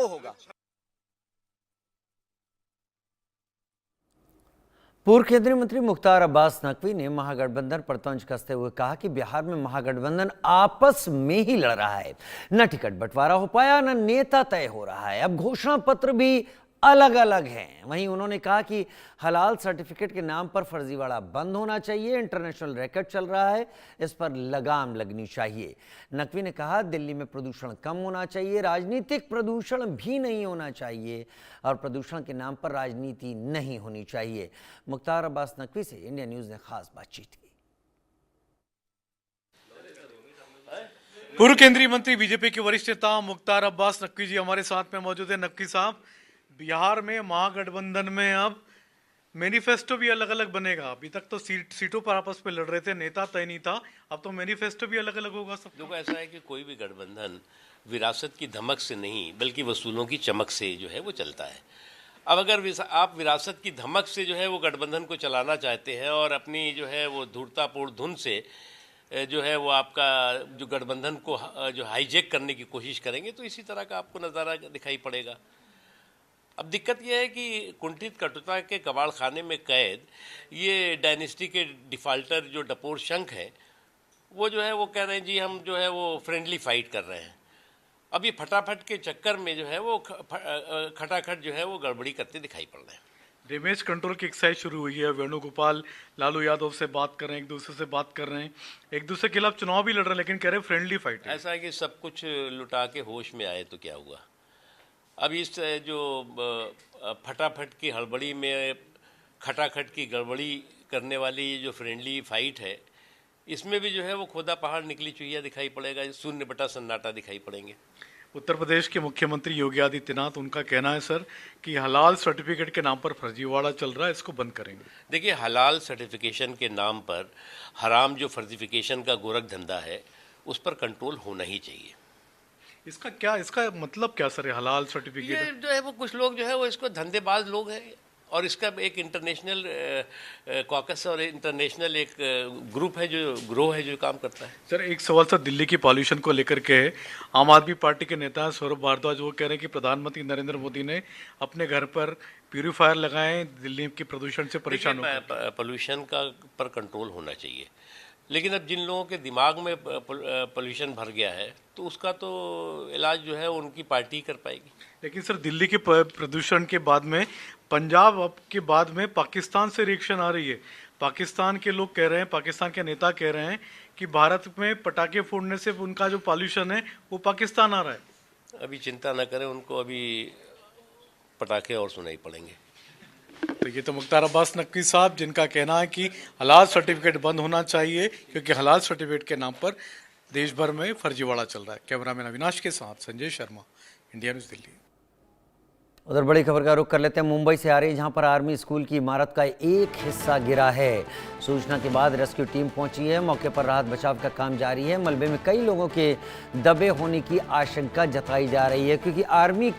वो होगा। पूर्व केंद्रीय मंत्री मुख्तार अब्बास नकवी ने महागठबंधन पर तंज कसते हुए कहा कि बिहार में महागठबंधन आपस में ही लड़ रहा है, न टिकट बंटवारा हो पाया न नेता तय हो रहा है, अब घोषणा पत्र भी अलग अलग हैं। वहीं उन्होंने कहा कि हलाल सर्टिफिकेट के नाम पर फर्जीवाड़ा बंद होना चाहिए, इंटरनेशनल रैकेट चल रहा है, इस पर लगाम लगनी चाहिए। नकवी ने कहा दिल्ली में प्रदूषण कम होना चाहिए, राजनीतिक प्रदूषण भी नहीं होना चाहिए और प्रदूषण के नाम पर राजनीति नहीं होनी चाहिए। मुख्तार अब्बास नकवी से इंडिया न्यूज ने खास बातचीत की। पूर्व केंद्रीय मंत्री बीजेपी के वरिष्ठ नेता मुख्तार अब्बास नकवी जी हमारे साथ में मौजूद है। नकवी साहब, बिहार में महागठबंधन में अब मैनिफेस्टो भी अलग अलग बनेगा। अभी तक तो सीटों पर आपस में लड़ रहे थे, नेता तय नहीं था, अब तो मैनिफेस्टो भी अलग अलग होगा सब। देखो, ऐसा है कि कोई भी गठबंधन विरासत की धमक से नहीं बल्कि वसूलों की चमक से जो है वो चलता है। अब अगर आप विरासत की धमक से जो है वो गठबंधन को चलाना चाहते हैं और अपनी जो है वो धूर्तापूर्ण धुन से जो है वो आपका जो गठबंधन को जो हाईजैक करने की कोशिश करेंगे तो इसी तरह का आपको नज़ारा दिखाई पड़ेगा। अब दिक्कत यह है कि कुंठित कटुता के कबाड़ खाने में कैद ये डायनेस्टी के डिफाल्टर जो डपोर शंख हैं वो जो है वो कह रहे हैं जी हम जो है वो फ्रेंडली फाइट कर रहे हैं। अब ये फटाफट के चक्कर में जो है वो खटाखट जो है वो गड़बड़ी करते दिखाई पड़ रहे हैं। डैमेज कंट्रोल की एक्सरसाइज शुरू हुई है। वेणुगोपाल लालू यादव से बात कर रहे हैं, एक दूसरे से बात कर रहे हैं, एक दूसरे के खिलाफ चुनाव भी लड़ रहे हैं, लेकिन कह रहे हैं फ्रेंडली फाइट। ऐसा है कि सब कुछ लुटा के होश में आए तो क्या हुआ। अब इस जो फटाफट की हड़बड़ी में खटाखट की गड़बड़ी करने वाली जो फ्रेंडली फाइट है इसमें भी जो है वो खोदा पहाड़ निकली चुहिया दिखाई पड़ेगा, शून्य बटा सन्नाटा दिखाई पड़ेंगे। उत्तर प्रदेश के मुख्यमंत्री योगी आदित्यनाथ, उनका कहना है सर कि हलाल सर्टिफिकेट के नाम पर फर्जीवाड़ा चल रहा है, इसको बंद करेंगे। देखिए, हलाल सर्टिफिकेशन के नाम पर हराम जो फर्जिफिकेशन का गोरख धंधा है उस पर कंट्रोल होना ही चाहिए। इसका मतलब क्या सर, हलाल सर्टिफिकेट? ये जो है वो कुछ लोग जो है वो इसको धंधेबाज लोग हैं और इसका एक इंटरनेशनल कॉकस और इंटरनेशनल एक ग्रुप है, जो ग्रोह है, जो काम करता है। सर, एक सवाल सर दिल्ली की पॉल्यूशन को लेकर के है। आम आदमी पार्टी के नेता सौरभ भारद्वाज वो कह रहे हैं कि प्रधानमंत्री नरेंद्र मोदी ने अपने घर पर प्यूरिफायर लगाए, दिल्ली के प्रदूषण से परेशान हो। पोल्यूशन का पर कंट्रोल होना चाहिए, लेकिन अब जिन लोगों के दिमाग में पोल्यूशन भर गया है तो उसका तो इलाज जो है उनकी पार्टी कर पाएगी। लेकिन सर, दिल्ली के प्रदूषण के बाद में पंजाब के बाद में पाकिस्तान से रिएक्शन आ रही है। पाकिस्तान के लोग कह रहे हैं, पाकिस्तान के नेता कह रहे हैं कि भारत में पटाखे फोड़ने से उनका जो पॉल्यूशन है वो पाकिस्तान आ रहा है। अभी चिंता न करें, उनको अभी पटाखे और सुनाई पड़ेंगे। तो ये तो मुख्तार अब्बास नकवी साहब, जिनका कहना है कि हलाल सर्टिफिकेट बंद होना चाहिए क्योंकि हलाल सर्टिफिकेट के नाम पर देश भर में फर्जीवाड़ा चल रहा है। कैमरामैन अविनाश के साथ संजय शर्मा, इंडिया न्यूज़ दिल्ली। उधर बड़ी खबर का रुख कर लेते हैं मुंबई से आ रही, जहां पर आर्मी स्कूल की इमारत का एक हिस्सा गिरा है। सूचना के बाद रेस्क्यू टीम पहुंची है, मौके पर राहत बचाव का काम जारी है। मलबे में कई लोगों के दबे होने की आशंका जताई जा रही है क्योंकि आर्मी